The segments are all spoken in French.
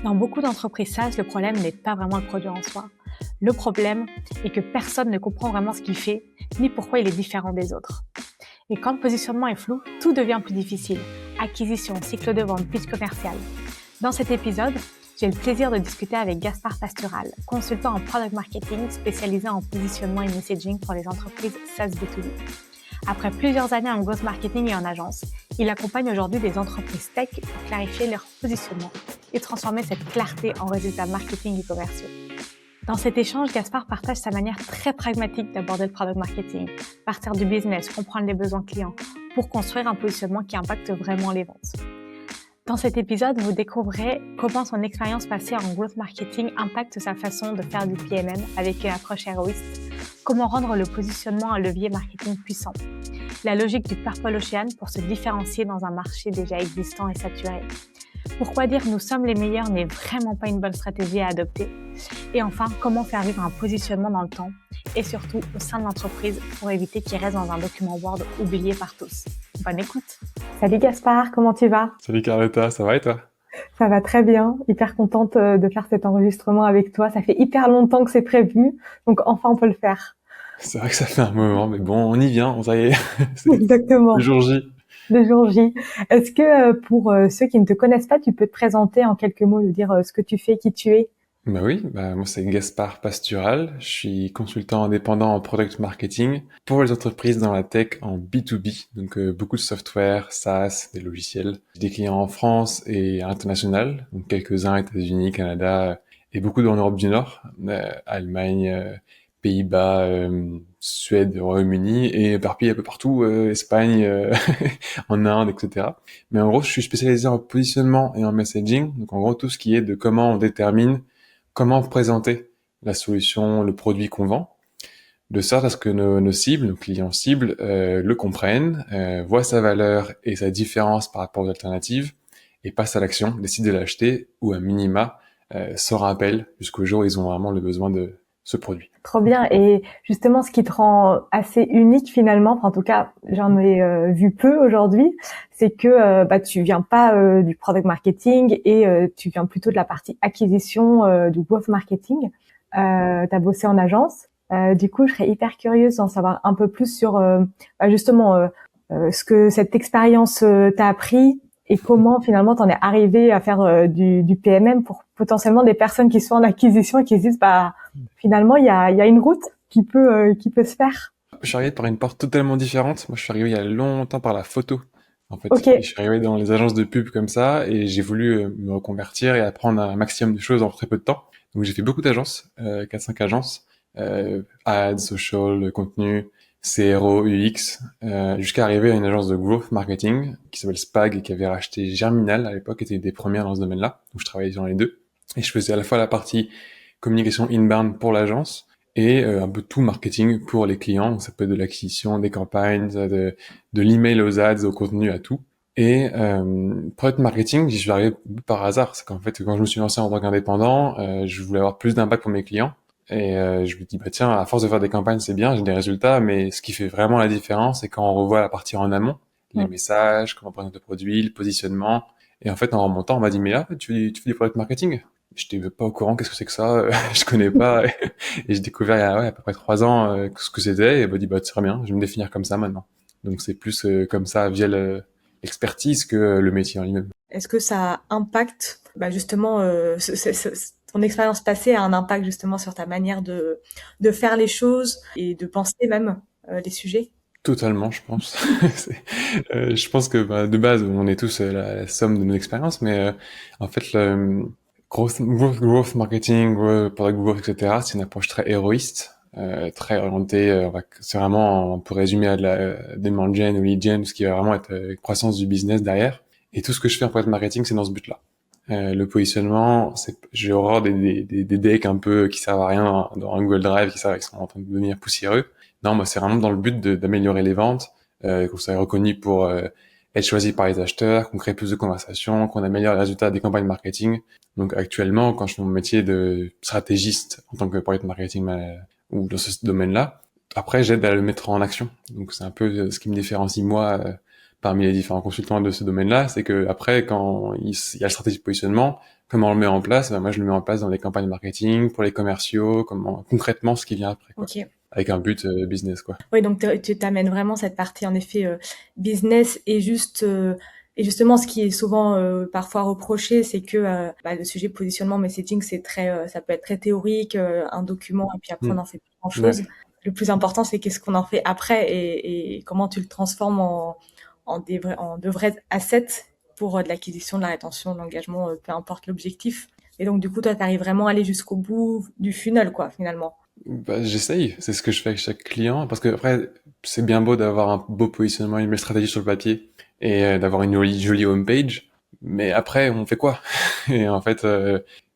Dans beaucoup d'entreprises SaaS, le problème n'est pas vraiment le produit en soi. Le problème est que personne ne comprend vraiment ce qu'il fait, ni pourquoi il est différent des autres. Et quand le positionnement est flou, tout devient plus difficile. Acquisition, cycle de vente, pitch commercial. Dans cet épisode, j'ai le plaisir de discuter avec Gaspard Pastural, consultant en product marketing spécialisé en positionnement et messaging pour les entreprises SaaS B2B. Après plusieurs années en growth marketing et en agence, il accompagne aujourd'hui des entreprises tech pour clarifier leur positionnement et transformer cette clarté en résultats marketing et commerciaux. Dans cet échange, Gaspard partage sa manière très pragmatique d'aborder le product marketing, partir du business, comprendre les besoins clients, pour construire un positionnement qui impacte vraiment les ventes. Dans cet épisode, vous découvrirez comment son expérience passée en growth marketing impacte sa façon de faire du PMM avec une approche héroïste, comment rendre le positionnement un levier marketing puissant, la logique du Purple Ocean pour se différencier dans un marché déjà existant et saturé, pourquoi dire nous sommes les meilleurs n'est vraiment pas une bonne stratégie à adopter, et enfin comment faire vivre un positionnement dans le temps et surtout au sein de l'entreprise pour éviter qu'il reste dans un document Word oublié par tous. Bonne écoute. Salut Gaspard, comment tu vas? Salut Carlotta, ça va et toi? Ça va très bien, hyper contente de faire cet enregistrement avec toi. Ça fait hyper longtemps que c'est prévu, donc enfin on peut le faire. C'est vrai que ça fait un moment, mais bon, on y vient, ça y est, c'est le Exactement, jour J. le jour J. Est-ce que pour ceux qui ne te connaissent pas, tu peux te présenter en quelques mots, de dire ce que tu fais, qui tu es? Bah oui, moi c'est Gaspard Pastural, je suis consultant indépendant en product marketing pour les entreprises dans la tech en B2B, donc beaucoup de software, SaaS, des logiciels. J'ai des clients en France et à l'international, donc quelques-uns États-Unis, Canada et beaucoup en Europe du Nord, Allemagne, Pays-Bas, Suède, Royaume-Uni et éparpillé un peu partout, Espagne, en Inde, etc. Mais en gros, je suis spécialisé en positionnement et en messaging, donc en gros tout ce qui est de comment on détermine comment présenter la solution, le produit qu'on vend, de sorte à ce que nos cibles, nos clients cibles, le comprennent, voient sa valeur et sa différence par rapport aux alternatives, et passent à l'action, décident de l'acheter, ou à minima, se rappellent jusqu'au jour où ils ont vraiment le besoin de ce produit. Trop bien. Et justement, ce qui te rend assez unique finalement, enfin, en tout cas, j'en ai vu peu aujourd'hui, c'est que tu viens pas du product marketing et tu viens plutôt de la partie acquisition du growth marketing. T'as bossé en agence. Du coup, je serais hyper curieuse d'en savoir un peu plus sur justement ce que cette expérience t'a appris et comment finalement t'en es arrivé à faire du PMM pour potentiellement des personnes qui sont en acquisition et qui se disent finalement il y a une route qui peut se faire. Je suis arrivé par une porte totalement différente. Moi, je suis arrivé il y a longtemps par la photo. En fait, Ok, et je suis arrivé dans les agences de pub comme ça et j'ai voulu me reconvertir et apprendre un maximum de choses en très peu de temps. Donc j'ai fait beaucoup d'agences, 4-5 agences, ads, social, contenu, CRO, UX, jusqu'à arriver à une agence de growth marketing qui s'appelle Spag et qui avait racheté Germinal à l'époque, était des premières dans ce domaine-là. Donc je travaillais dans les deux et je faisais à la fois la partie communication inbound pour l'agence et un peu tout marketing pour les clients. Donc, ça peut être de l'acquisition, des campagnes, de l'email aux ads, au contenu, à tout. Et product marketing, j'y suis arrivé par hasard. C'est qu'en fait, quand je me suis lancé en tant qu'indépendant, je voulais avoir plus d'impact pour mes clients. Et je me dis, bah tiens, à force de faire des campagnes, c'est bien, j'ai des résultats, mais ce qui fait vraiment la différence, c'est quand on revoit la partie en amont, les messages, comment présenter le produit, le positionnement. Et en fait, en remontant, on m'a dit, mais là, tu fais du product marketing? J'étais pas au courant, qu'est-ce que c'est que ça? Je connais pas. Et j'ai découvert il y a à peu près 3 ans ce que c'était et m'a dit bah très bien, je vais me définir comme ça maintenant. Donc c'est plus comme ça via l'expertise que le métier en lui-même. est-ce que ça impacte justement ton expérience passée a un impact justement sur ta manière de faire les choses et de penser même les sujets? Totalement, je pense. Je pense que de base, on est tous la somme de nos expériences, mais en fait, le growth marketing, product growth, etc., c'est une approche très héroïste, très orientée. C'est vraiment, on peut résumer à de la demand gen ou lead gen, ce qui va vraiment être croissance du business derrière. Et tout ce que je fais en product marketing, c'est dans ce but-là. Le positionnement, j'ai horreur des decks un peu qui servent à rien dans un Google Drive, qui sont en train de devenir poussiéreux. Non, moi, c'est vraiment dans le but d'améliorer les ventes, qu'on soit reconnu pour être choisi par les acheteurs, qu'on crée plus de conversations, qu'on améliore les résultats des campagnes marketing. Donc actuellement, quand je fais mon métier de stratégiste en tant que product marketing ou dans ce domaine-là, après j'aide à le mettre en action. Donc c'est un peu ce qui me différencie moi parmi les différents consultants de ce domaine-là, c'est que après quand il y a la stratégie de positionnement, Comment on le met en place? Moi, je le mets en place dans les campagnes marketing, pour les commerciaux, comment concrètement ce qui vient après, quoi. Ok. Avec un but business, quoi. Oui, donc tu t'amènes vraiment cette partie en effet business et justement ce qui est souvent parfois reproché, c'est que le sujet positionnement messaging c'est très ça peut être très théorique, un document et puis après on Mm. n'en fait plus grand Ouais. chose. Le plus important c'est qu'est-ce qu'on en fait après et comment tu le transformes en de vrais assets pour de l'acquisition, de la rétention, de l'engagement, peu importe l'objectif. Et donc du coup toi tu arrives vraiment à aller jusqu'au bout du funnel quoi finalement. Bah, j'essaye, c'est ce que je fais avec chaque client, parce que après, c'est bien beau d'avoir un beau positionnement, une belle stratégie sur le papier, et d'avoir une jolie homepage, mais après, on fait quoi? Et en fait,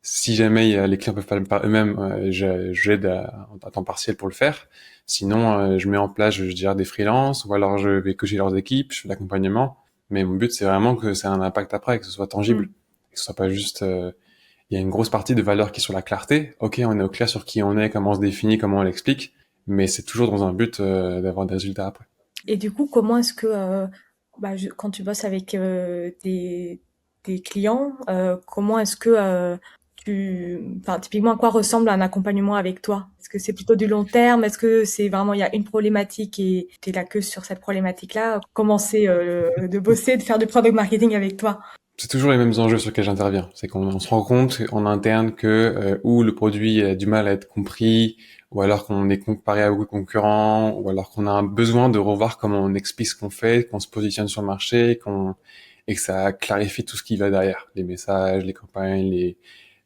si jamais les clients peuvent pas le faire eux-mêmes, j'aide à temps partiel pour le faire. Sinon, je mets en place, je dirais des freelances, ou alors je vais coacher leurs équipes, je fais de l'accompagnement, mais mon but, c'est vraiment que ça ait un impact après, que ce soit tangible, Mm. que ce soit pas juste il y a une grosse partie de valeur qui est sur la clarté. Ok, on est au clair sur qui on est, comment on se définit, comment on l'explique, mais c'est toujours dans un but d'avoir des résultats après. Et du coup, comment est-ce que, quand tu bosses avec tes clients, comment est-ce que enfin, typiquement, à quoi ressemble un accompagnement avec toi? Est-ce que c'est plutôt du long terme? Est-ce que c'est vraiment, il y a une problématique et t'es là que sur cette problématique-là? Comment c'est de bosser, de faire du product marketing avec toi? C'est toujours les mêmes enjeux sur lesquels j'interviens. C'est qu'on se rend compte en interne que ou le produit a du mal à être compris, ou alors qu'on est comparé à beaucoup de concurrents, ou alors qu'on a un besoin de revoir comment on explique ce qu'on fait, qu'on se positionne sur le marché, et que ça clarifie tout ce qui va derrière, les messages, les campagnes,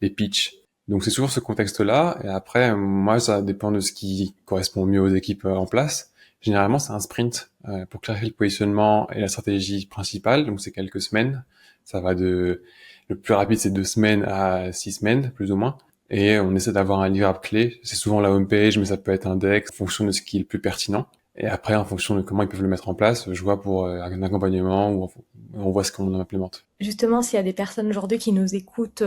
les pitchs. Donc c'est toujours ce contexte-là. Et après, moi, ça dépend de ce qui correspond mieux aux équipes en place. Généralement, c'est un sprint pour clarifier le positionnement et la stratégie principale. Donc c'est quelques semaines. Ça va le plus rapide, c'est 2 semaines à 6 semaines, plus ou moins. Et on essaie d'avoir un livrable clé. C'est souvent la homepage, mais ça peut être un deck, en fonction de ce qui est le plus pertinent. Et après, en fonction de comment ils peuvent le mettre en place, je vois pour un accompagnement ou on voit ce qu'on implémente. Justement, s'il y a des personnes aujourd'hui qui nous écoutent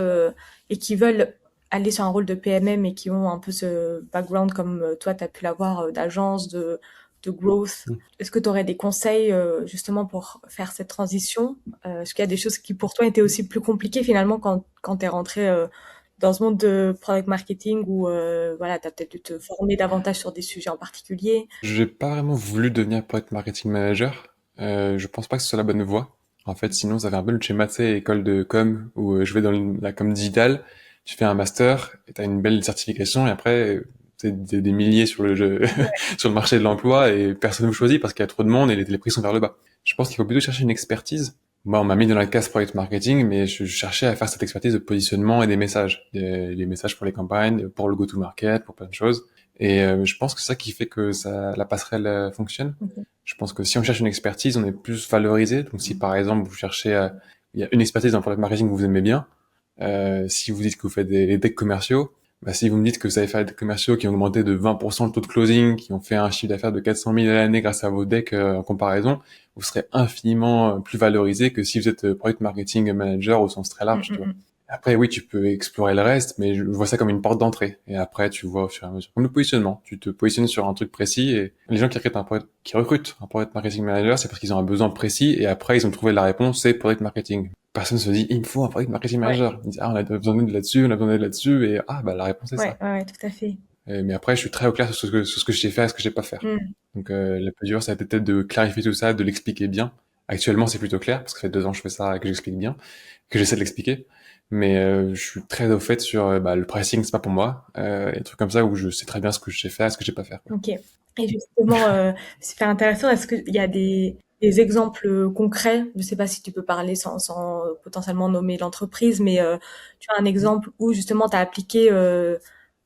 et qui veulent aller sur un rôle de PMM et qui ont un peu ce background comme toi, tu as pu l'avoir d'agence, de growth, Mm. est-ce que tu aurais des conseils justement pour faire cette transition? Est-ce qu'il y a des choses qui pour toi étaient aussi plus compliquées finalement quand tu es rentré dans ce monde de product marketing où voilà, tu as peut-être dû te former davantage sur des sujets en particulier? J'ai pas vraiment voulu devenir product marketing manager. Je pense pas que ce soit la bonne voie. En fait, sinon, ça fait un peu le schéma, tu sais, école de com, où je vais dans la com digitale, tu fais un master, et t'as une belle certification, et après, c'est des milliers sur le jeu, sur le marché de l'emploi, et personne ne vous choisit parce qu'il y a trop de monde et les prix sont vers le bas. Je pense qu'il faut plutôt chercher une expertise. Moi, on m'a mis dans la case product marketing, mais je cherchais à faire cette expertise de positionnement et des messages. Les messages pour les campagnes, pour le go-to-market, pour plein de choses. Et je pense que c'est ça qui fait que la passerelle fonctionne. Ok. Je pense que si on cherche une expertise, on est plus valorisé. Donc si par exemple vous cherchez, il y a une expertise dans le product marketing que vous aimez bien, si vous dites que vous faites des decks commerciaux, bah, si vous me dites que vous savez faire des decks commerciaux qui ont augmenté de 20% le taux de closing, qui ont fait un chiffre d'affaires de 400 000 à l'année grâce à vos decks en comparaison, vous serez infiniment plus valorisé que si vous êtes product marketing manager au sens très Mm, large, tu mm, vois. mm. Après, oui, tu peux explorer le reste, mais je vois ça comme une porte d'entrée. Et après, tu vois au fur et à mesure. Comme le positionnement. Tu te positionnes sur un truc précis et les gens qui recrutent un product marketing manager, c'est parce qu'ils ont un besoin précis et après, ils ont trouvé la réponse, c'est product marketing. Personne se dit, il me faut un product marketing Ouais, manager. Ils disent, ah, on a besoin d'aide là-dessus, on a besoin d'aide là-dessus et bah, la réponse est ouais, ça. ouais, ouais, tout à fait. Mais après, je suis très au clair sur ce que je sais faire et ce que je sais pas faire. Mm. Donc, le plus dur, ça a été peut-être de clarifier tout ça, de l'expliquer bien. Actuellement, c'est plutôt clair parce que ça fait 2 ans que je fais ça et que j'explique bien, que j'essaie de l'expliquer. Mais je suis très au fait sur le pricing, c'est pas pour moi. Et des trucs comme ça où je sais très bien ce que je sais faire et ce que je sais pas faire, quoi. Ok. Et justement, c'est super intéressant. Est-ce qu'il y a des exemples concrets? Je ne sais pas si tu peux parler sans potentiellement nommer l'entreprise, mais tu as un exemple où justement tu as appliqué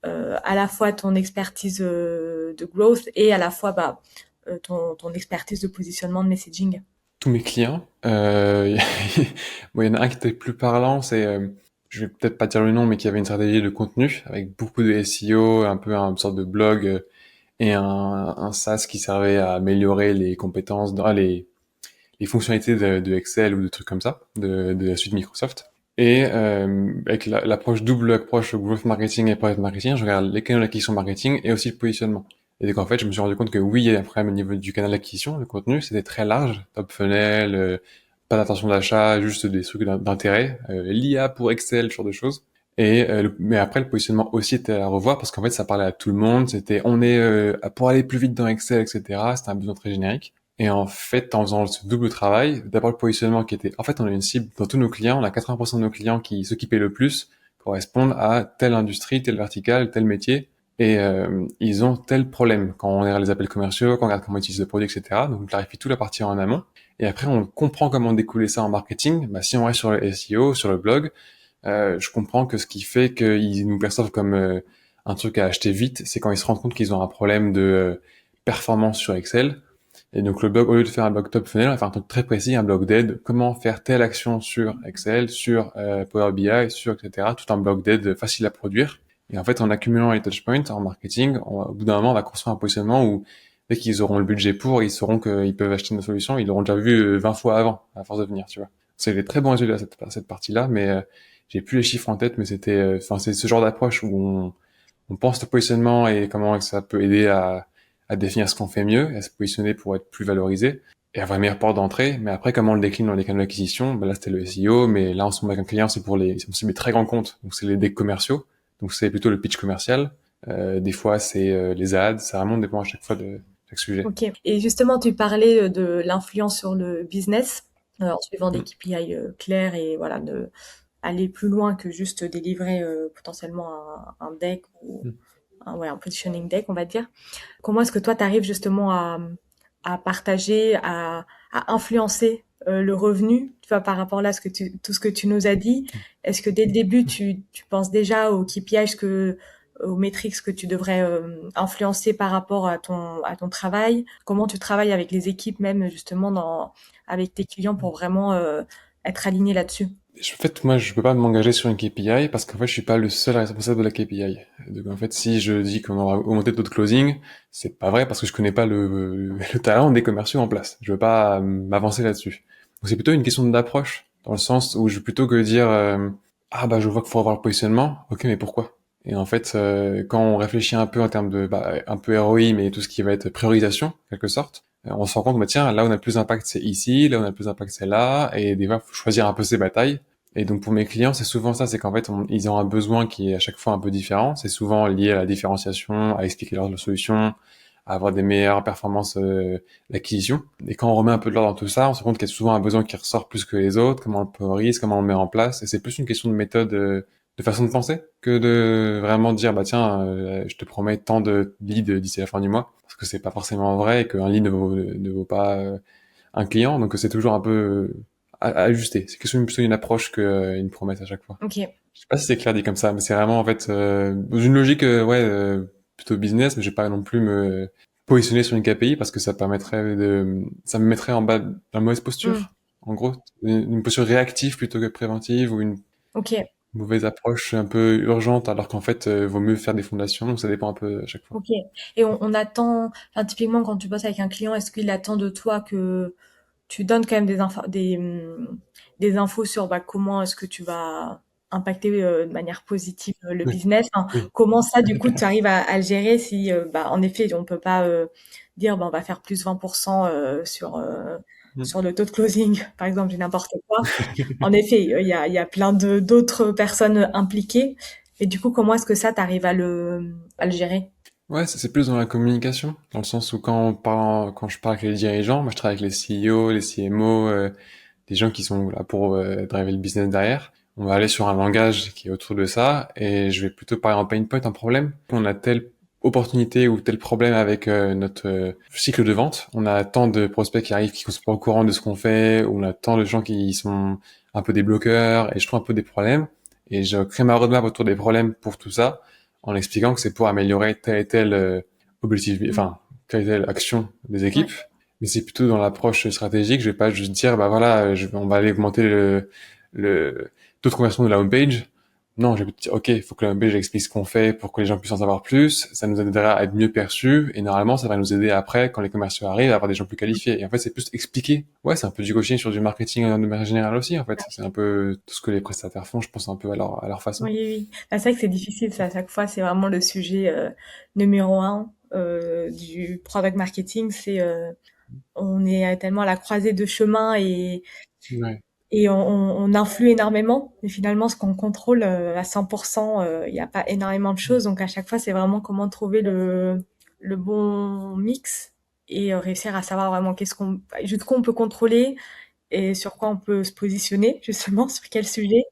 à la fois ton expertise de growth et à la fois ton expertise de positionnement de messaging. Tous mes clients, bon, il y en a un qui était plus parlant, c'est, je vais peut-être pas dire le nom, mais qui avait une stratégie de contenu avec beaucoup de SEO, un peu une sorte de blog et un SaaS qui servait à améliorer les compétences dans les fonctionnalités de Excel ou de trucs comme ça, de la suite Microsoft. Et avec l'approche double approche growth marketing et product marketing, je regarde les canaux d'acquisition marketing et aussi le positionnement. Et donc en fait, je me suis rendu compte que oui, il y a un problème au niveau du canal d'acquisition, le contenu, c'était très large, top funnel, pas d'intention d'achat, juste des trucs d'intérêt, l'IA pour Excel, ce genre de choses. Mais après, le positionnement aussi était à revoir parce qu'en fait, ça parlait à tout le monde. C'était, on est pour aller plus vite dans Excel, etc. C'était un besoin très générique. Et en fait, en faisant ce double travail, d'abord le positionnement qui était, en fait, on a une cible dans tous nos clients. On a 80% de nos clients qui ceux qui paient le plus correspondent à telle industrie, telle verticale, tel métier. Et ils ont tel problème quand on regarde les appels commerciaux, quand on regarde comment ils utilisent le produit, etc. Donc, on clarifie toute la partie en amont. Et après, on comprend comment découler ça en marketing. Bah, si on reste sur le SEO, sur le blog, je comprends que ce qui fait qu'ils nous perçoivent comme un truc à acheter vite, c'est quand ils se rendent compte qu'ils ont un problème de performance sur Excel. Et donc le blog, au lieu de faire un blog top funnel, on va faire un truc très précis, un blog d'aide, comment faire telle action sur Excel, sur Power BI, sur etc. Tout un blog d'aide facile à produire. Et en fait, en accumulant les touchpoints en marketing, au bout d'un moment, on va construire un positionnement où dès qu'ils auront le budget pour, ils sauront qu'ils peuvent acheter nos solutions, ils l'auront déjà vu 20 fois avant, à force de venir, tu vois. C'est des très bons résultats cette partie-là, mais j'ai plus les chiffres en tête, mais c'était, enfin, c'est ce genre d'approche où on pense le positionnement et comment ça peut aider à définir ce qu'on fait mieux, et à se positionner pour être plus valorisé et avoir une meilleure porte d'entrée. Mais après, comment on le décline dans les canaux d'acquisition? Ben là, c'était le SEO, mais là, en ce moment, avec un client, c'est pour les très grands comptes. Donc, c'est les decks commerciaux. Donc, c'est plutôt le pitch commercial. Des fois, c'est les ads. Ça vraiment dépend à chaque fois de chaque sujet. Ok. Et justement, tu parlais de l'influence sur le business, en suivant des Mm. KPI clairs et voilà, de aller plus loin que juste délivrer potentiellement un deck ou Mm. un positioning deck, on va dire. Comment est-ce que toi, tu arrives justement à partager, à influencer le revenu, tu vois, par rapport là, tout ce que tu nous as dit? Est-ce que dès le début, tu penses déjà aux KPIs aux métriques que tu devrais influencer par rapport à ton travail? Comment tu travailles avec les équipes même justement avec tes clients pour vraiment être aligné là-dessus? En fait, moi, je peux pas m'engager sur une KPI parce qu'en fait, je suis pas le seul responsable de la KPI. Donc, en fait, si je dis qu'on va augmenter le taux de closing, c'est pas vrai parce que je connais pas le talent des commerciaux en place. Je veux pas m'avancer là-dessus. Donc, c'est plutôt une question d'approche dans le sens où plutôt que de dire ah bah je vois qu'il faut avoir le positionnement, ok, mais pourquoi? Et en fait, quand on réfléchit un peu en termes de un peu ROI, mais tout ce qui va être priorisation, en quelque sorte, on se rend compte, bah tiens, là où on a le plus d'impact, c'est ici, là où on a le plus d'impact, c'est là, et des fois, faut choisir un peu ses batailles. Et donc pour mes clients, c'est souvent ça, c'est qu'en fait, ils ont un besoin qui est à chaque fois un peu différent. C'est souvent lié à la différenciation, à expliquer leur solution, à avoir des meilleures performances d'acquisition. Et quand on remet un peu de l'ordre dans tout ça, on se rend compte qu'il y a souvent un besoin qui ressort plus que les autres, comment on le priorise, comment on le met en place. Et c'est plus une question de méthode, de façon de penser, que de vraiment dire, bah tiens, je te promets tant de leads d'ici la fin du mois. Parce que c'est pas forcément vrai et qu'un lead ne vaut pas un client. Donc c'est toujours un peu à ajuster. C'est plutôt une approche qu'une promesse à chaque fois. Ok. Je sais pas si c'est clair dit comme ça, mais c'est vraiment en fait dans une logique plutôt business, mais je vais pas non plus me positionner sur une KPI parce que ça me mettrait en bas dans la mauvaise Hmm. posture. En gros, une posture réactive plutôt que préventive ou une Ok. mauvaise approche un peu urgente alors qu'en fait vaut mieux faire des fondations. Donc ça dépend un peu à chaque fois. Ok. Et on attend, enfin, typiquement quand tu bosses avec un client, est-ce qu'il attend de toi que tu donnes quand même des infos sur bah, comment est-ce que tu vas impacter de manière positive le Oui, business. Enfin, oui. comment ça, du coup, tu arrives à le gérer si, bah, en effet, on peut pas dire bah, on va faire plus 20% Mm. sur le taux de closing, par exemple, j'ai n'importe quoi. En effet, il y a plein de d'autres personnes impliquées. Et du coup, comment est-ce que ça, tu arrives à le gérer? Ouais, c'est plus dans la communication, dans le sens où quand je parle avec les dirigeants, moi je travaille avec les CEO, les CMO, des gens qui sont là pour driver le business derrière. On va aller sur un langage qui est autour de ça et je vais plutôt parler en pain point, un problème. On a telle opportunité ou tel problème avec notre cycle de vente. On a tant de prospects qui arrivent qui ne sont pas au courant de ce qu'on fait, ou on a tant de gens qui sont un peu des bloqueurs et je trouve un peu des problèmes. Et je crée ma roadmap autour des problèmes pour tout ça en expliquant que c'est pour améliorer tel et tel objectif, Mm. enfin, telle et telle action des Ouais. équipes. Mais c'est plutôt dans l'approche stratégique. Je vais pas juste dire, bah voilà, on va aller augmenter le taux de conversion de la homepage. Non, je vais dire, ok, il faut que la homepage explique ce qu'on fait pour que les gens puissent en savoir plus. Ça nous aidera à être mieux perçus. Et normalement, ça va nous aider après, quand les commerciaux arrivent, à avoir des gens plus qualifiés. Et en fait, c'est plus expliquer. Ouais, c'est un peu du coaching sur du marketing de manière générale aussi, en fait. C'est un peu tout ce que les prestataires font, je pense, un peu à leur façon. Oui, oui. Bah, c'est vrai que c'est difficile, ça, à chaque fois, c'est vraiment le sujet numéro un du product marketing. On est tellement à la croisée de chemins et Ouais. et on influe énormément. Mais finalement, ce qu'on contrôle à 100%, il n'y a pas énormément de choses. Donc à chaque fois, c'est vraiment comment trouver le bon mix et réussir à savoir vraiment jusqu'où on peut contrôler et sur quoi on peut se positionner, justement, sur quel sujet.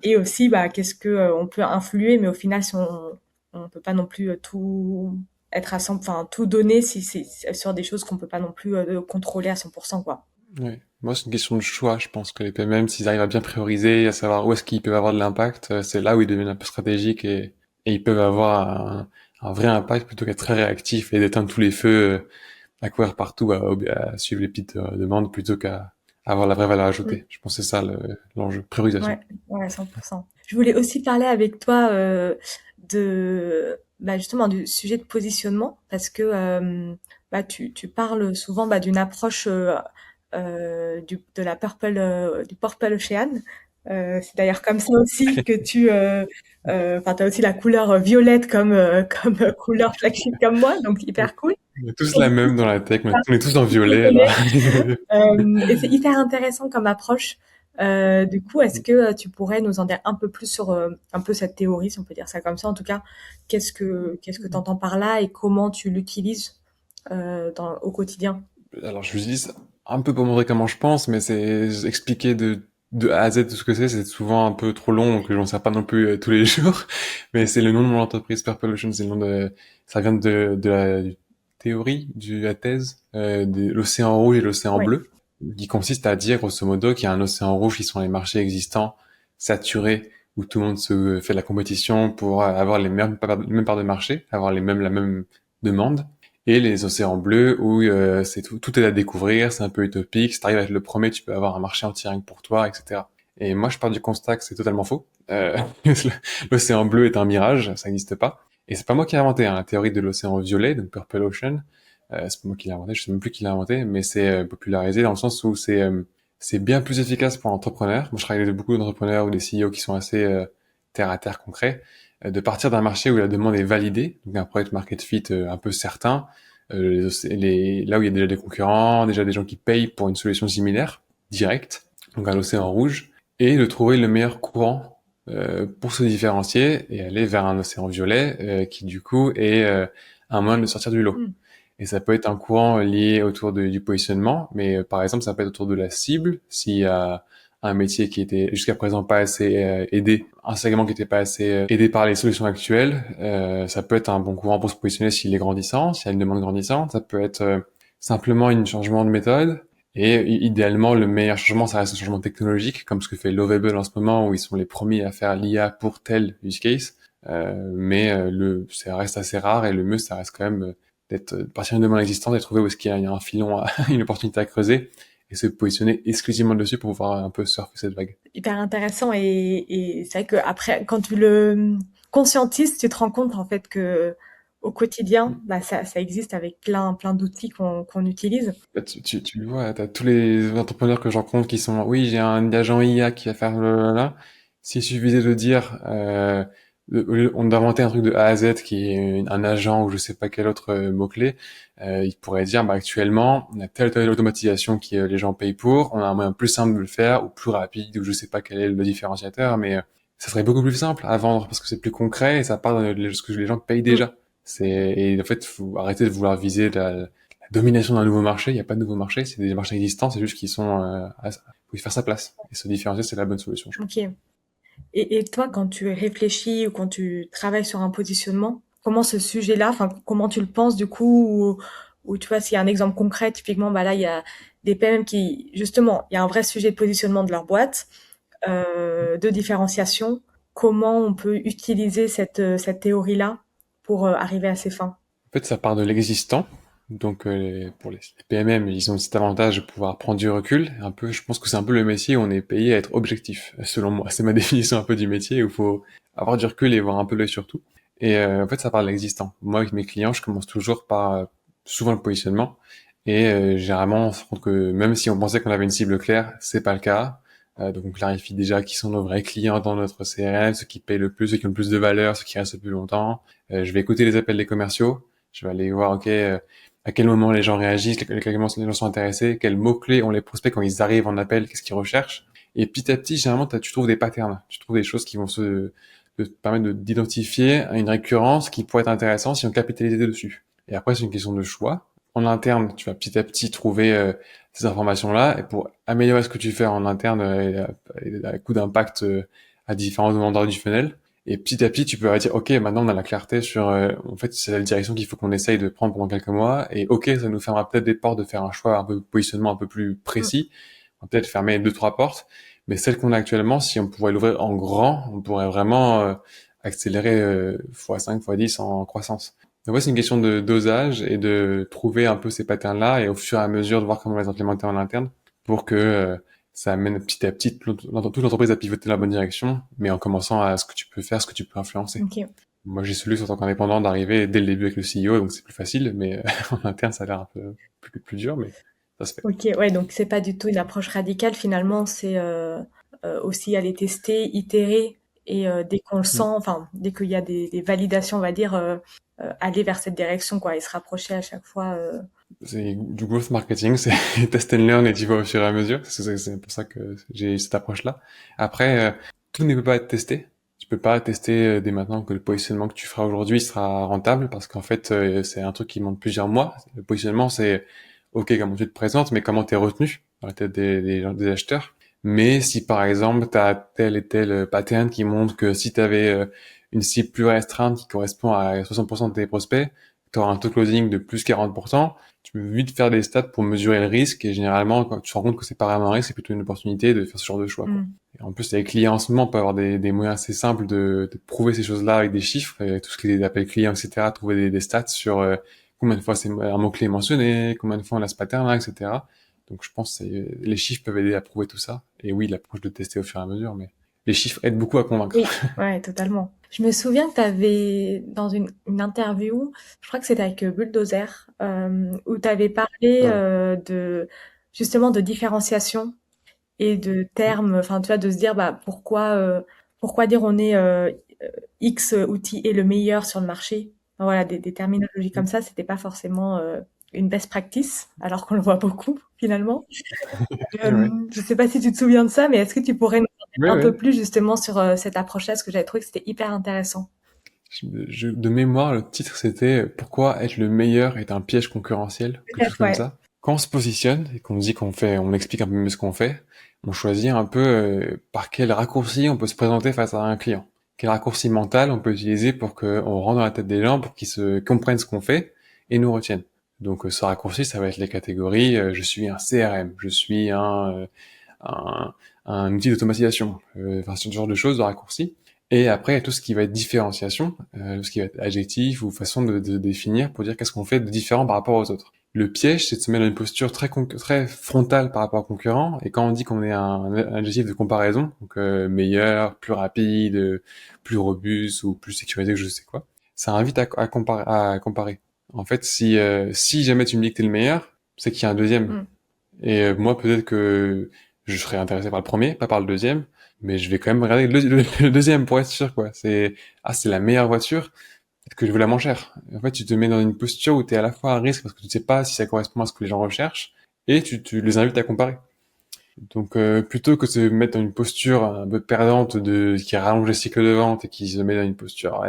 Et aussi, bah, qu'est-ce que on peut influer, mais au final, si on peut pas non plus tout être à 100, enfin tout donner si c'est sur des choses qu'on peut pas non plus contrôler à 100%, quoi. Ouais. Moi, c'est une question de choix. Je pense que les PMM, s'ils arrivent à bien prioriser, à savoir où est-ce qu'ils peuvent avoir de l'impact, c'est là où ils deviennent un peu stratégiques et ils peuvent avoir un vrai impact plutôt qu'être très réactif et d'éteindre tous les feux, à courir partout, à suivre les petites demandes plutôt qu'à avoir la vraie valeur Mm. ajoutée. Je pense que c'est ça l'enjeu. Priorisation. Ouais, ouais, 100%. Je voulais aussi parler avec toi bah, justement du sujet de positionnement parce que bah, tu parles souvent bah, d'une approche de la du Purple Ocean. C'est d'ailleurs comme ça aussi que enfin, t'as aussi la couleur violette comme, comme couleur flagship comme moi, donc hyper cool. On est tous la même dans la tech, on est tous en violet, là. Violet. Et c'est hyper intéressant comme approche. Du coup, est-ce que tu pourrais nous en dire un peu plus sur un peu cette théorie, si on peut dire ça comme ça. En tout cas, qu'est-ce que tu entends par là et comment tu l'utilises au quotidien? Alors, je l'utilise un peu pour montrer comment je pense, mais c'est expliquer de A à Z tout ce que c'est souvent un peu trop long, donc je n'en sers pas non plus tous les jours. Mais c'est le nom de mon entreprise, Purple Ocean, c'est le nom ça vient de la théorie, de la thèse, de l'océan rouge et l'océan Ouais. bleu, qui consiste à dire, grosso modo, qu'il y a un océan rouge qui sont les marchés existants, saturés, où tout le monde se fait de la compétition pour avoir les mêmes parts de marché, avoir la même demande et les océans bleus où c'est tout est à découvrir, c'est un peu utopique. Si t'arrives à être le premier, tu peux avoir un marché entier rien que pour toi, etc. Et moi, je pars du constat que c'est totalement faux. L'océan bleu est un mirage, ça n'existe pas. Et c'est pas moi qui l'ai inventé, hein, la théorie de l'océan violet, donc Purple Ocean. C'est pas moi qui l'ai inventé, je sais même plus qui l'a inventé, mais c'est popularisé dans le sens où c'est bien plus efficace pour l'entrepreneur. Moi, je travaille avec beaucoup d'entrepreneurs ou des CEO qui sont assez terre à terre concrets, de partir d'un marché où la demande est validée, donc un product market fit un peu certain, là où il y a déjà des concurrents, déjà des gens qui payent pour une solution similaire, directe, donc à l'océan rouge, et de trouver le meilleur courant pour se différencier et aller vers un océan violet qui du coup est un moyen de sortir du lot. Mm. Et ça peut être un courant lié autour du positionnement, mais par exemple ça peut être autour de la cible, s'il y a un métier qui était jusqu'à présent pas assez aidé, un segment qui était pas assez aidé par les solutions actuelles. Ça peut être un bon courant pour se positionner s'il est grandissant, s'il y a une demande grandissante. Ça peut être simplement un changement de méthode. Et idéalement, le meilleur changement, ça reste un changement technologique, comme ce que fait Lovable en ce moment, où ils sont les premiers à faire l'IA pour tel use case. Mais ça reste assez rare et le mieux, ça reste quand même d'être partir d'une demande existante et trouver où est-ce qu'il y a un filon, une opportunité à creuser et se positionner exclusivement dessus pour pouvoir un peu surfer cette vague. Hyper intéressant et c'est vrai que après, quand tu le conscientises, tu te rends compte en fait que au quotidien, bah, ça existe avec plein d'outils qu'on utilise. Bah, tu le vois, t'as tous les entrepreneurs que je rencontre qui sont, oui, j'ai un agent IA qui va faire blablabla. S'il suffisait de dire, on d'inventer un truc de A à Z qui est un agent ou je sais pas quel autre mot-clé, il pourrait dire, bah, actuellement, on a telle automatisation qui les gens payent pour, on a un moyen plus simple de le faire ou plus rapide ou je sais pas quel est le différenciateur, mais ça serait beaucoup plus simple à vendre parce que c'est plus concret et ça part de ce que les gens payent Mm. déjà. Et en fait, faut arrêter de vouloir viser la domination d'un nouveau marché. Il n'y a pas de nouveau marché, c'est des marchés existants, c'est juste qu'ils sont, faut y faire sa place. Et se différencier, c'est la bonne solution, je Ok. pense. Et toi, quand tu réfléchis ou quand tu travailles sur un positionnement, comment ce sujet-là, enfin, comment tu le penses du coup, ou tu vois, s'il y a un exemple concret, typiquement, bah là, il y a des PM qui, justement, il y a un vrai sujet de positionnement de leur boîte, de différenciation. Comment on peut utiliser cette théorie-là pour arriver à ses fins? En fait, ça part de l'existant. Donc, pour les PMM, ils ont cet avantage de pouvoir prendre du recul. Un peu, je pense que c'est un peu le métier où on est payé à être objectif, selon moi. C'est ma définition un peu du métier où il faut avoir du recul et voir un peu l'œil sur tout. Et en fait, ça part de l'existant. Moi, avec mes clients, je commence toujours par souvent le positionnement. Et généralement, on se rend compte que même si on pensait qu'on avait une cible claire, c'est pas le cas. Donc on clarifie déjà qui sont nos vrais clients dans notre CRM, ceux qui payent le plus, ceux qui ont le plus de valeur, ceux qui restent le plus longtemps. Je vais écouter les appels des commerciaux. Je vais aller voir, ok, à quel moment les gens réagissent, à quel moment les gens sont intéressés, quels mots-clés ont les prospects quand ils arrivent en appel, qu'est-ce qu'ils recherchent. Et petit à petit, généralement, tu trouves des patterns, tu trouves des choses qui vont te permettre d'identifier une récurrence qui pourrait être intéressante si on capitalisait dessus. Et après, c'est une question de choix. En interne, tu vas petit à petit trouver ces informations-là, et pour améliorer ce que tu fais en interne et à coup d'impact à différents moments du funnel. Et petit à petit, tu peux dire, OK, maintenant on a la clarté sur, en fait, c'est la direction qu'il faut qu'on essaye de prendre pendant quelques mois. Et OK, ça nous fermera peut-être des portes de faire un choix un peu positionnement un peu plus Mm. précis. On va peut-être fermer 2, 3 portes. Mais celle qu'on a actuellement, si on pourrait l'ouvrir en grand, on pourrait vraiment accélérer x5, x10 en croissance. Donc ouais, c'est une question de dosage et de trouver un peu ces patterns-là et au fur et à mesure de voir comment les implémenter en interne pour que ça amène petit à petit toute l'entreprise à pivoter dans la bonne direction, mais en commençant à ce que tu peux faire, ce que tu peux influencer. Ok. Moi, j'ai celui en tant qu'indépendant d'arriver dès le début avec le CEO, donc c'est plus facile, mais en interne, ça a l'air un peu plus dur, mais ça se fait. Ok, ouais, donc c'est pas du tout une approche radicale finalement, c'est aussi aller tester, itérer et dès qu'on le sent, Mm. enfin dès qu'il y a des validations, on va dire, aller vers cette direction quoi, et se rapprocher à chaque fois. C'est du growth marketing, c'est test and learn et tu vas au fur et à mesure. C'est pour ça que j'ai cette approche-là. Après, tout ne peut pas être testé. Tu peux pas tester dès maintenant que le positionnement que tu feras aujourd'hui sera rentable parce qu'en fait, c'est un truc qui demande plusieurs mois. Le positionnement, c'est OK, comment tu te présentes, mais comment t'es retenu dans la tête des acheteurs. Mais si par exemple, tu as tel et tel pattern qui montre que si tu avais une cible plus restreinte qui correspond à 60% de tes prospects, tu auras un taux closing de plus 40%, tu peux vite faire des stats pour mesurer le risque et généralement, quand tu te rends compte que c'est pas vraiment un risque, c'est plutôt une opportunité de faire ce genre de choix, quoi. Mm. Et en plus, les clients en ce moment peuvent avoir des moyens assez simples de prouver ces choses-là avec des chiffres, et tout ce qui est appels clients, etc., trouver des stats sur combien de fois c'est un mot-clé mentionné, combien de fois on a ce pattern-là, etc. Donc je pense que les chiffres peuvent aider à prouver tout ça. Et oui, l'approche de tester au fur et à mesure, mais les chiffres aident beaucoup à convaincre. Oui, ouais, totalement. Je me souviens que tu avais, dans une interview, je crois que c'était avec Bulldozer, où tu avais parlé Ouais. justement de différenciation et de termes, enfin, tu vois, de se dire, bah, pourquoi dire on est X outil est le meilleur sur le marché. Enfin, voilà, des terminologies comme ça, c'était pas forcément une best practice, alors qu'on le voit beaucoup finalement. Ouais. Je sais pas si tu te souviens de ça, mais est-ce que tu pourrais nous en dire Oui, un peu oui. plus justement sur cette approche-là, parce que j'avais trouvé que c'était hyper intéressant. De mémoire, le titre c'était Pourquoi être le meilleur est un piège concurrentiel, quelque chose Peut-être, comme ouais. ça. Quand on se positionne et qu'on dit qu'on fait, on explique un peu mieux ce qu'on fait, on choisit un peu par quel raccourci on peut se présenter face à un client. Quel raccourci mental on peut utiliser pour qu'on rentre dans la tête des gens, pour qu'ils se comprennent ce qu'on fait et nous retiennent. Donc ce raccourci, ça va être les catégories. Je suis un CRM, je suis un, un outil d'automatisation, enfin ce genre de choses, de raccourcis. Et après, il y a tout ce qui va être différenciation, tout ce qui va être adjectif ou façon de définir pour dire qu'est-ce qu'on fait de différent par rapport aux autres. Le piège, c'est de se mettre dans une posture très frontale par rapport au concurrent. Et quand on dit qu'on est un adjectif de comparaison, donc meilleur, plus rapide, plus robuste ou plus sécurisé que je sais quoi, ça invite à comparer. En fait, si jamais tu me dis que t'es le meilleur, c'est qu'il y a un deuxième. Mm. Et moi, peut-être que je serais intéressé par le premier, pas par le deuxième, mais je vais quand même regarder le deuxième pour être sûr, quoi. C'est la meilleure voiture, peut-être que je veux la moins chère. En fait, tu te mets dans une posture où tu es à la fois à risque parce que tu ne sais pas si ça correspond à ce que les gens recherchent, et tu les invites à comparer. Donc, plutôt que de se mettre dans une posture un peu perdante qui rallonge les cycles de vente et qui se met dans une posture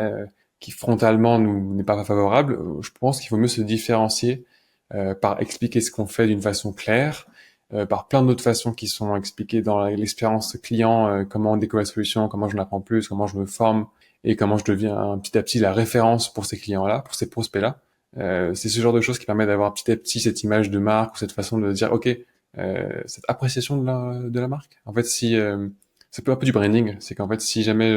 qui frontalement nous n'est pas favorable, je pense qu'il vaut mieux se différencier par expliquer ce qu'on fait d'une façon claire, par plein d'autres façons qui sont expliquées dans l'expérience client, comment on découvre la solution, comment je l'apprends plus, comment je me forme et comment je deviens petit à petit la référence pour ces clients-là, pour ces prospects-là. C'est ce genre de choses qui permet d'avoir petit à petit cette image de marque ou cette façon de dire, OK, cette appréciation de la marque. En fait, si c'est un peu du branding, c'est qu'en fait, si jamais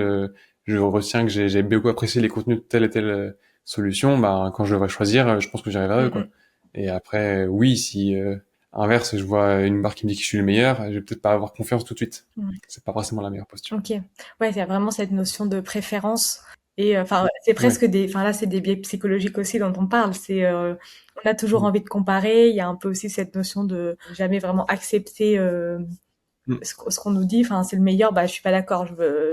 je retiens que j'ai beaucoup apprécié les contenus de telle et telle solution, bah, quand je devrais choisir, je pense que j'irai vers eux, Mm, quoi. mm. Et après, oui, si inverse, je vois une marque qui me dit que je suis le meilleur, je vais peut-être pas avoir confiance tout de suite. Ouais. C'est pas forcément la meilleure posture. Ok. Ouais, il y a vraiment cette notion de préférence. Et enfin, c'est Oui, presque enfin là, c'est des biais psychologiques aussi dont on parle. On a toujours mm. envie de comparer. Il y a un peu aussi cette notion de jamais vraiment accepter Mm. ce qu'on nous dit. Enfin, c'est le meilleur. Bah, je suis pas d'accord.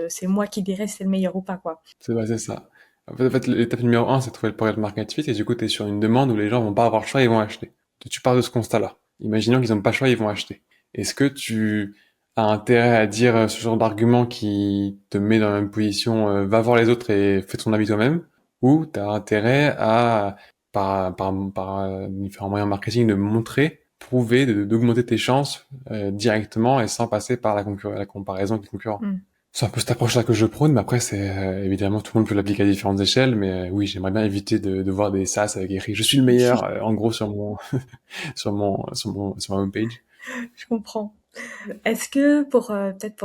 C'est moi qui dirais si c'est le meilleur ou pas, quoi. C'est ça. En fait, l'étape numéro un, c'est de trouver le product market fit, et du coup, t'es sur une demande où les gens vont pas avoir le choix, ils vont acheter. Tu pars de ce constat-là. Imaginons qu'ils ont pas le choix, ils vont acheter. Est-ce que tu as intérêt à dire ce genre d'argument qui te met dans la même position, va voir les autres et fais ton avis toi-même, ou t'as intérêt à, par différents moyens de marketing, de montrer, prouver, d'augmenter tes chances directement et sans passer par la comparaison avec les concurrents. Mm. C'est un peu cette approche-là que je prône, mais après, c'est évidemment, tout le monde peut l'appliquer à différentes échelles, mais oui, j'aimerais bien éviter de voir des SaaS avec écrit «Je suis le meilleur», en gros, sur mon, sur ma homepage. Je comprends. Est-ce que peut-être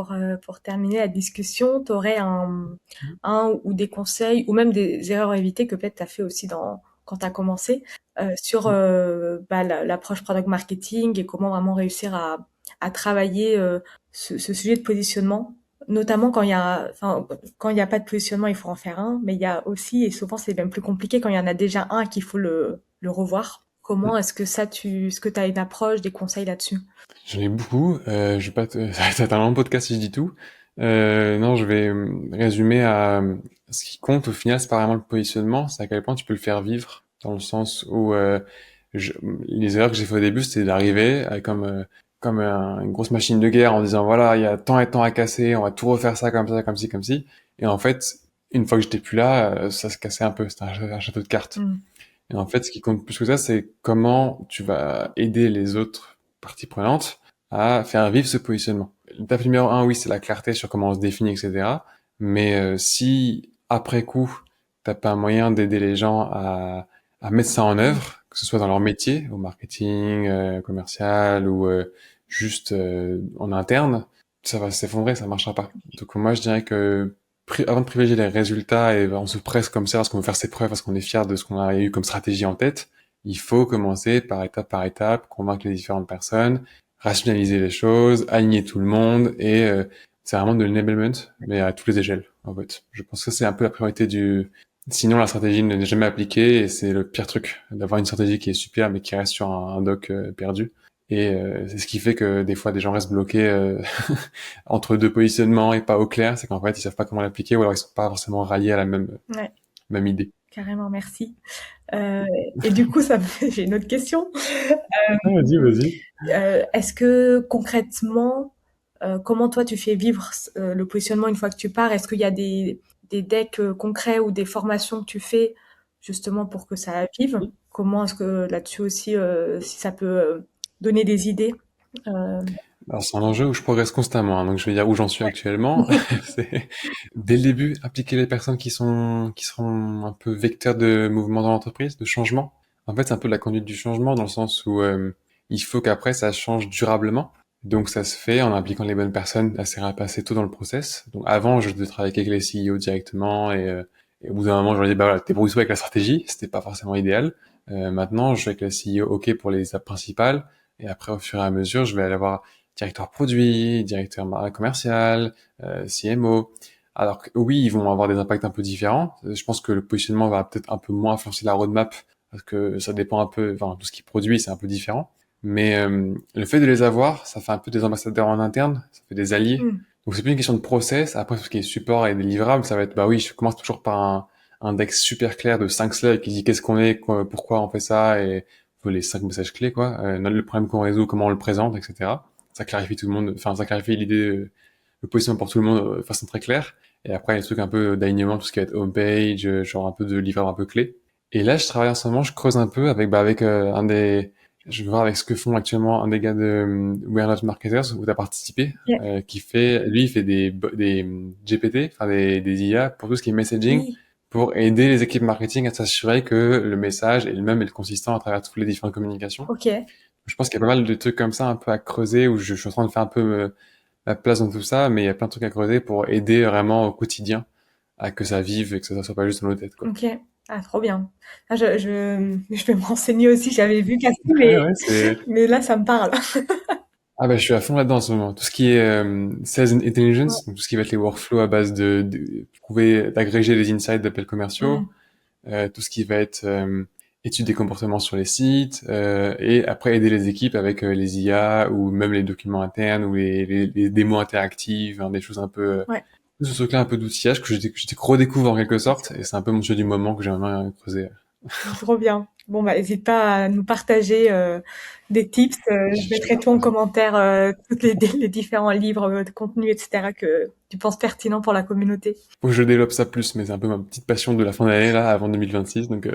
pour terminer la discussion, tu aurais un ou des conseils ou même des erreurs à éviter que peut-être tu as fait aussi quand tu as commencé sur l'approche product marketing et comment vraiment réussir à travailler ce sujet de positionnement, notamment quand il y a pas de positionnement, il faut en faire un, mais il y a aussi, et souvent c'est même plus compliqué quand il y en a déjà un qu'il faut le revoir. Comment est-ce que est-ce que tu as une approche, des conseils là-dessus? J'en ai beaucoup, je vais pas te, ça va être un long podcast si je dis tout. Non, je vais résumer à ce qui compte au final, c'est pas vraiment le positionnement, c'est à quel point tu peux le faire vivre, dans le sens où je- les erreurs que j'ai fait au début, c'était d'arriver une grosse machine de guerre en disant voilà, il y a tant et tant à casser, on va tout refaire ça, comme ci, comme ci. Et en fait, une fois que j'étais plus là, ça se cassait un peu, c'était un château de cartes. Mm. Et en fait, ce qui compte plus que ça, c'est comment tu vas aider les autres parties prenantes à faire vivre ce positionnement. L'étape numéro un, oui, c'est la clarté sur comment on se définit, etc. Mais si après coup, t'as pas un moyen d'aider les gens à mettre ça en œuvre, que ce soit dans leur métier, au marketing, commercial ou juste en interne, ça va s'effondrer, ça marchera pas. Donc moi, je dirais que avant de privilégier les résultats et on se presse comme ça parce qu'on veut faire ses preuves, parce qu'on est fier de ce qu'on a eu comme stratégie en tête, il faut commencer par étape, convaincre les différentes personnes, rationaliser les choses, aligner tout le monde et c'est vraiment de l'enablement, mais à toutes les échelles, en fait. Je pense que c'est un peu la priorité du... Sinon, la stratégie n'est jamais appliquée et c'est le pire truc, d'avoir une stratégie qui est super mais qui reste sur un doc perdu. Et c'est ce qui fait que des fois des gens restent bloqués entre deux positionnements et pas au clair, c'est qu'en fait ils savent pas comment l'appliquer ou alors ils sont pas forcément ralliés à la Ouais, même idée. carrément, merci. Euh, et du coup, j'ai une autre question. Ah, vas-y, vas-y. Est-ce que concrètement, comment toi tu fais vivre le positionnement une fois que tu pars? Est-ce qu'il y a des decks concrets ou des formations que tu fais justement pour que ça vive? Comment est-ce que là-dessus aussi, si ça peut donner des idées? Euh, Alors c'est un enjeu où je progresse constamment, hein, donc je vais dire où j'en suis ouais. actuellement. C'est dès le début impliquer les personnes qui seront un peu vecteurs de mouvement dans l'entreprise, de changement. En fait, c'est un peu de la conduite du changement dans le sens où il faut qu'après ça change durablement. Donc ça se fait en impliquant les bonnes personnes assez tôt dans le process. Donc avant, je devais travailler avec les CEO directement et au bout d'un moment, je leur dis bah voilà, débrouille-toi avec la stratégie. C'était pas forcément idéal. Maintenant, je suis avec la CEO OK pour les étapes principales et après au fur et à mesure, je vais aller voir directeur produit, commercial, CMO. Alors que oui, ils vont avoir des impacts un peu différents. Je pense que le positionnement va peut-être un peu moins influencer la roadmap parce que ça dépend un peu, enfin tout ce qu'ils produisent, c'est un peu différent. Mais le fait de les avoir, ça fait un peu des ambassadeurs en interne, ça fait des alliés. Mm. Donc c'est plus une question de process. Après, tout ce qui est support et des livrables, ça va être bah oui, je commence toujours par un deck super clair de 5 slides qui dit qu'est-ce qu'on est, pourquoi on fait ça et les 5 messages clés quoi. Le problème qu'on résout, comment on le présente, etc. Ça clarifie tout le monde, enfin ça clarifie l'idée, le positionnement pour tout le monde de façon très claire. Et après, les trucs un peu d'alignement, tout ce qui va être homepage, genre un peu de livrable un peu clé. Et là, je travaille en ce moment, je creuse un peu avec je vais voir avec ce que font actuellement un des gars de We Are Not Marketers où tu as participé, Yeah. lui, il fait des GPT, enfin des IA pour tout ce qui est messaging, Oui, pour aider les équipes marketing à s'assurer que le message est le même et le consistant à travers toutes les différentes communications. ok. Je pense qu'il y a pas mal de trucs comme ça un peu à creuser où je suis en train de faire un peu ma place dans tout ça, mais il y a plein de trucs à creuser pour aider vraiment au quotidien à que ça vive et que ça soit pas juste dans nos têtes, quoi. Ok. Ah, trop bien. Ah, je vais me renseigner aussi. J'avais vu Cassie, Ouais, ouais, c'est... mais là, ça me parle. Ah bah, je suis à fond là-dedans en ce moment. Tout ce qui est sales Ouais. intelligence, donc tout ce qui va être les workflows à base de trouver, d'agréger les insights d'appels commerciaux, Mm. tout ce qui va être étude des comportements sur les sites, et après aider les équipes avec les IA ou même les documents internes ou les démos interactives, hein, des choses un peu Ouais. tout ce truc-là un peu d'outillage que j'étais redécouvre en quelque sorte, et c'est un peu mon sujet du moment que j'aimerais bien creuser. Trop bien. Bon, bah, n'hésite pas à nous partager des tips. Je Je suis mettrai tout en commentaire, tous les différents livres, de contenu, etc., que tu penses pertinents pour la communauté. Faut que je développe ça plus, mais c'est un peu ma petite passion de la fin d'année, là, avant 2026, donc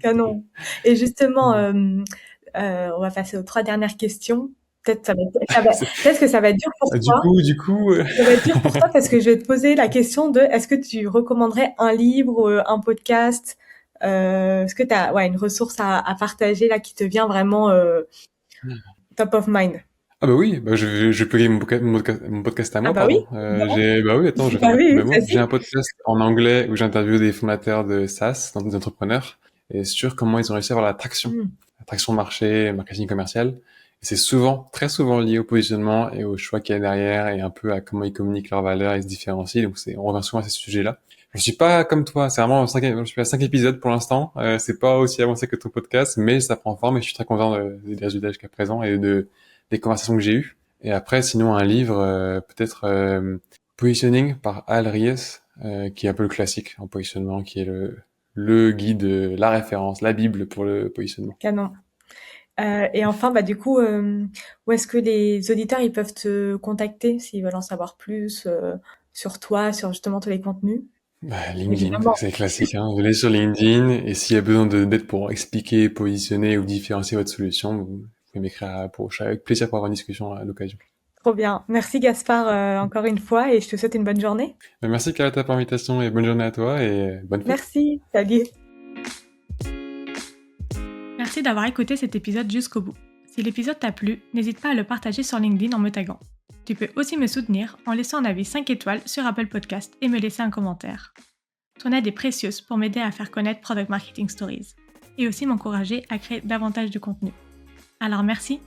Canon. Et justement, on va passer aux 3 dernières questions. Peut-être c'est- peut-être que ça va être dur pour du toi. coup, du coup, Ça va être dur pour toi parce que je vais te poser la question de est-ce que tu recommanderais un livre ou un podcast? Est-ce que tu as une ressource à partager là qui te vient vraiment top of mind? ah bah oui, bah je vais plugger mon podcast à Ah moi, bah oui, pardon. évidemment. Bah oui, attends, Bah oui, oui, bah moi, j'ai vas-y. un podcast en anglais où j'interviewe des fondateurs de SaaS, des entrepreneurs, et sur comment ils ont réussi à avoir Mm, la traction marché, marketing commercial. Et c'est souvent, très souvent lié au positionnement et au choix qu'il y a derrière et un peu à comment ils communiquent leurs valeurs et se différencient. Donc on revient souvent à ces sujets-là. Je suis pas comme toi, c'est vraiment je suis à 5 épisodes pour l'instant. C'est pas aussi avancé que ton podcast, mais ça prend forme et je suis très content des résultats jusqu'à présent et des conversations que j'ai eues. Et après, sinon, un livre, peut-être Positioning par Al Ries, qui est un peu le classique en positionnement, qui est le guide, la référence, la Bible pour le positionnement. canon. Et enfin, bah du coup, où est-ce que les auditeurs ils peuvent te contacter s'ils veulent en savoir plus sur toi, sur justement tous les contenus? Bah, LinkedIn, Évidemment. c'est classique, hein. Venez sur LinkedIn et s'il y a besoin d'aide pour expliquer, positionner ou différencier votre solution, vous pouvez m'écrire avec plaisir pour avoir une discussion à l'occasion. Trop bien. Merci Gaspard encore une fois et je te souhaite une bonne journée. Merci Carlotta pour l'invitation et bonne journée à toi et bonne fête. Merci. Salut. Merci d'avoir écouté cet épisode jusqu'au bout. Si l'épisode t'a plu, n'hésite pas à le partager sur LinkedIn en me taguant. Tu peux aussi me soutenir en laissant un avis 5 étoiles sur Apple Podcast et me laisser un commentaire. Ton aide est précieuse pour m'aider à faire connaître Product Marketing Stories et aussi m'encourager à créer davantage de contenu. Alors merci